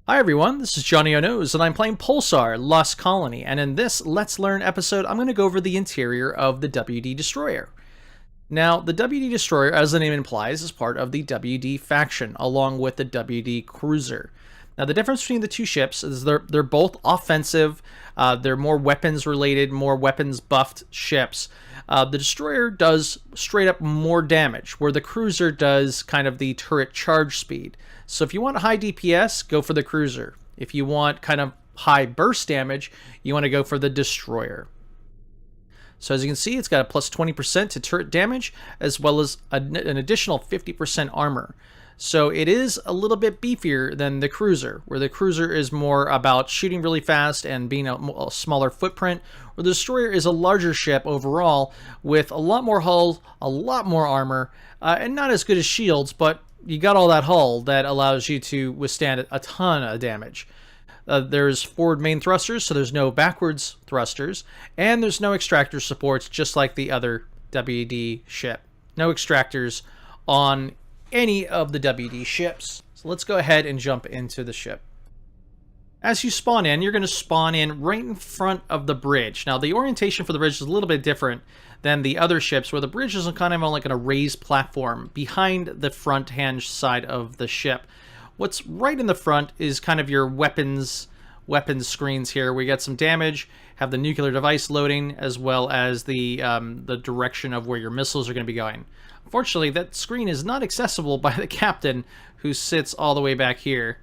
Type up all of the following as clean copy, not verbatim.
Hi everyone, this is Johnnyonoes, and I'm playing Pulsar, Lost Colony, and in this Let's Learn episode, I'm going to go over the interior of the WD Destroyer. Now, the WD Destroyer, as the name implies, is part of the WD faction, along with the WD Cruiser. Now, the difference between the two ships is they're both offensive, they're more weapons related, more weapons buffed ships. The Destroyer does straight up more damage, where the Cruiser does kind of the turret charge speed. So if you want high DPS, go for the Cruiser. If you want kind of high burst damage, you want to go for the Destroyer. So as you can see, it's got a plus 20% to turret damage, as well as an additional 50% armor. So it is a little bit beefier than the Cruiser, where the Cruiser is more about shooting really fast and being a smaller footprint, where the Destroyer is a larger ship overall, with a lot more hull, a lot more armor, and not as good as shields, but you got all that hull that allows you to withstand a ton of damage. There's forward main thrusters, so there's no backwards thrusters, and there's no extractor supports, just like the other WD ship. No extractors on any of the WD ships. So let's go ahead and jump into the ship. As you spawn in, you're going to spawn in right in front of the bridge. Now, the orientation for the bridge is a little bit different than the other ships, where the bridge is kind of on like a raised platform behind the front hand side of the ship. What's right in the front is kind of your weapons screens here. We got some damage, have the nuclear device loading, as well as the direction of where your missiles are going to be going. Unfortunately, that screen is not accessible by the captain, who sits all the way back here.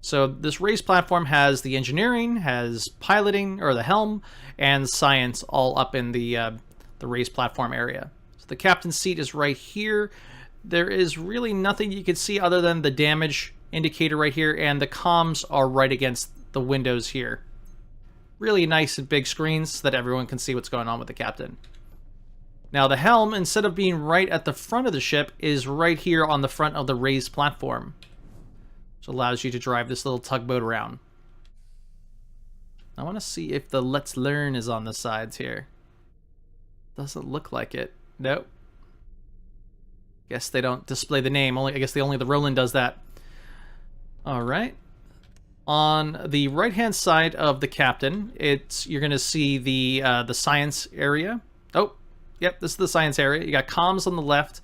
So this raised platform has the engineering, has piloting, or the helm, and science all up in the raised platform area. So the captain's seat is right here. There is really nothing you can see other than the damage indicator right here, and the comms are right against the windows here. Really nice and big screens so that everyone can see what's going on with the captain. Now the helm, instead of being right at the front of the ship, is right here on the front of the raised platform, which allows you to drive this little tugboat around. I want to see if the Let's Learn is on the sides here. Doesn't look like it. Nope. Guess they don't display the name. I guess only the Roland does that. All right. On the right-hand side of the captain, you're going to see the science area. Oh, yep, this is the science area. You got comms on the left.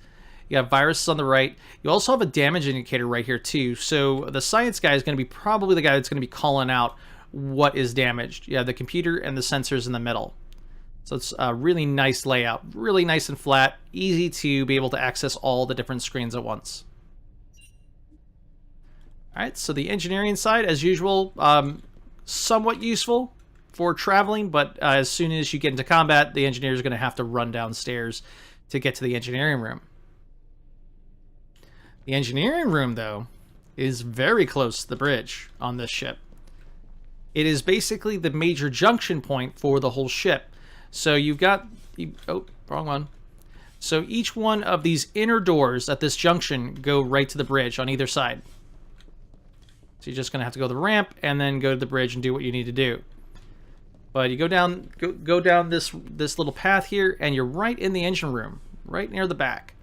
You got viruses on the right. You also have a damage indicator right here too. So the science guy is going to be probably the guy that's going to be calling out what is damaged. You have the computer and the sensors in the middle. So it's a really nice layout, really nice and flat, easy to be able to access all the different screens at once. All right, so the engineering side, as usual, somewhat useful for traveling, but as soon as you get into combat, the engineer is going to have to run downstairs to get to the engineering room. The engineering room, though, is very close to the bridge on this ship. It is basically the major junction point for the whole ship. So you've got... Oh, wrong one. So each one of these inner doors at this junction go right to the bridge on either side. So you're just going to have to go to the ramp and then go to the bridge and do what you need to do. But you go down this little path here, and you're right in the engine room, right near the back.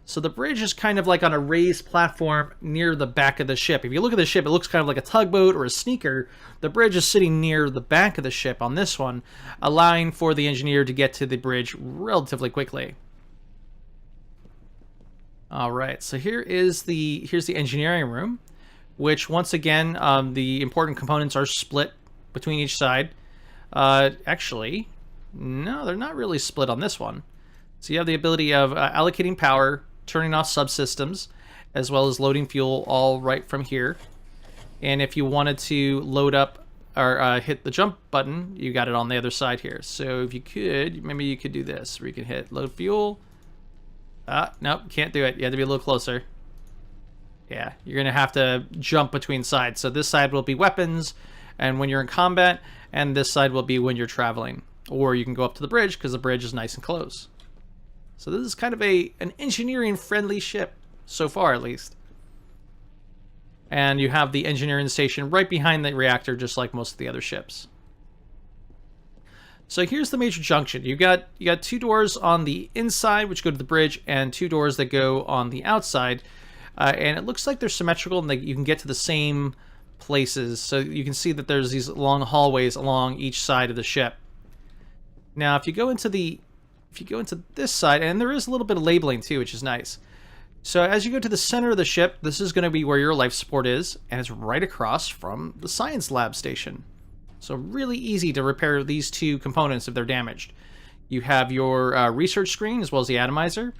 So the bridge is kind of like on a raised platform near the back of the ship. If you look at the ship, it looks kind of like a tugboat or a sneaker. The bridge is sitting near the back of the ship on this one, allowing for the engineer to get to the bridge relatively quickly. All right, so here's the engineering room, which once again, the important components are split between each side. Actually, no, they're not really split on this one. So you have the ability of allocating power, turning off subsystems, as well as loading fuel all right from here. And if you wanted to load up or hit the jump button, you got it on the other side here. So if you could, maybe you could do this, where you can hit load fuel. Nope, can't do it. You have to be a little closer. Yeah, you're going to have to jump between sides. So this side will be weapons and when you're in combat, and this side will be when you're traveling. Or you can go up to the bridge, because the bridge is nice and close. So this is kind of an engineering-friendly ship, so far at least. And you have the engineering station right behind the reactor, just like most of the other ships. So here's the major junction. You got two doors on the inside, which go to the bridge, and two doors that go on the outside. And it looks like they're symmetrical, and you can get to the same places. So you can see that there's these long hallways along each side of the ship. Now, if you go into this side, and there is a little bit of labeling too, which is nice. So as you go to the center of the ship, this is going to be where your life support is, and it's right across from the science lab station. So really easy to repair these two components if they're damaged. You have your research screen as well as the atomizer,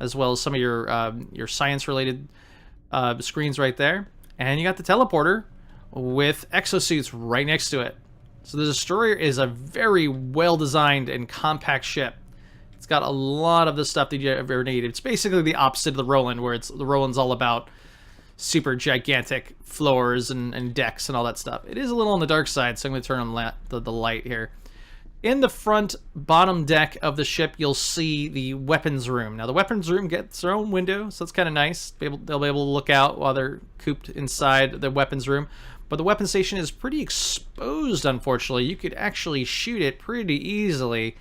as well as some of your science-related screens right there. And you got the teleporter with exosuits right next to it. So the Destroyer is a very well-designed and compact ship. It's got a lot of the stuff that you ever need. It's basically the opposite of the Roland, where the Roland's all about super gigantic floors and decks and all that stuff. It is a little on the dark side, so I'm going to turn on the light here. In the front bottom deck of the ship, you'll see the weapons room. Now, the weapons room gets their own window, so it's kind of nice. They'll be able to look out while they're cooped inside the weapons room. But the weapon station is pretty exposed, unfortunately. You could actually shoot it pretty easily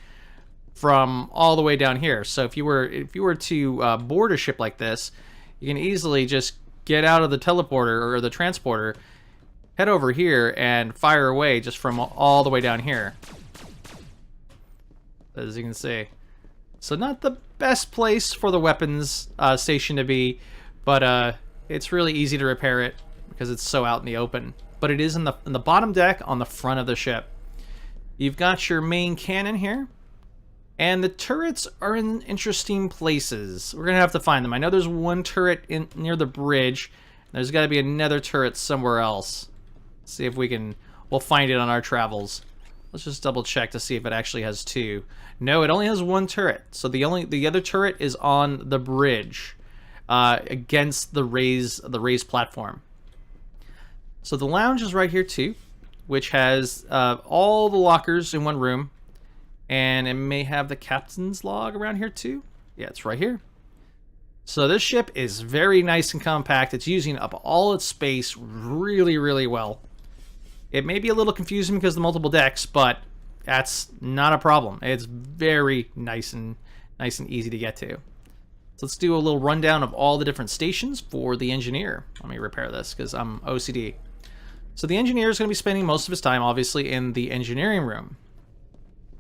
from all the way down here. So if you were to board a ship like this, you can easily just get out of the teleporter or the transporter, head over here, and fire away just from all the way down here, as you can see. So not the best place for the weapons station to be, but it's really easy to repair it because it's so out in the open. But it is in the bottom deck on the front of the ship. You've got your main cannon here. And the turrets are in interesting places. We're going to have to find them. I know there's one turret near the bridge. There's got to be another turret somewhere else. See if we'll find it on our travels. Let's just double check to see if it actually has two. No, it only has one turret. So the other turret is on the bridge against the raised platform. So the lounge is right here too, which has all the lockers in one room. And it may have the captain's log around here too. Yeah, it's right here. So this ship is very nice and compact. It's using up all its space really, really well. It may be a little confusing because of the multiple decks, but that's not a problem. It's very nice and easy to get to. So let's do a little rundown of all the different stations for the engineer. Let me repair this because I'm OCD. So the engineer is going to be spending most of his time, obviously, in the engineering room.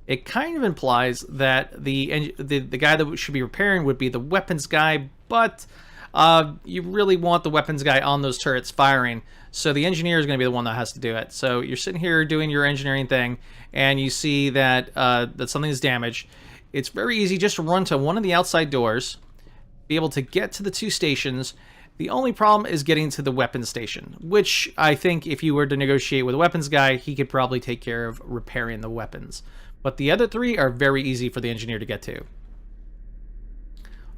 It kind of implies that the guy that should be repairing would be the weapons guy, but you really want the weapons guy on those turrets firing, so the engineer is going to be the one that has to do it. So you're sitting here doing your engineering thing, and you see that that something is damaged. It's very easy just to run to one of the outside doors, be able to get to the two stations. The only problem is getting to the weapons station, which I think if you were to negotiate with a weapons guy, he could probably take care of repairing the weapons. But the other three are very easy for the engineer to get to.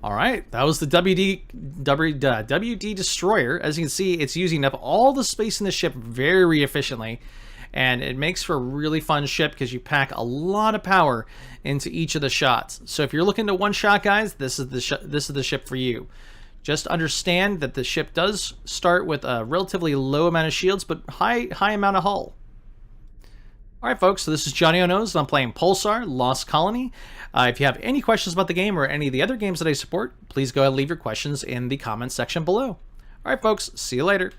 All right, that was the WD Destroyer. As you can see, it's using up all the space in the ship very efficiently. And it makes for a really fun ship because you pack a lot of power into each of the shots. So if you're looking to one shot, guys, this is the ship for you. Just understand that the ship does start with a relatively low amount of shields, but high amount of hull. Alright folks, so this is Johnnyonoes, and I'm playing Pulsar, Lost Colony. If you have any questions about the game or any of the other games that I support, please go ahead and leave your questions in the comments section below. Alright folks, see you later.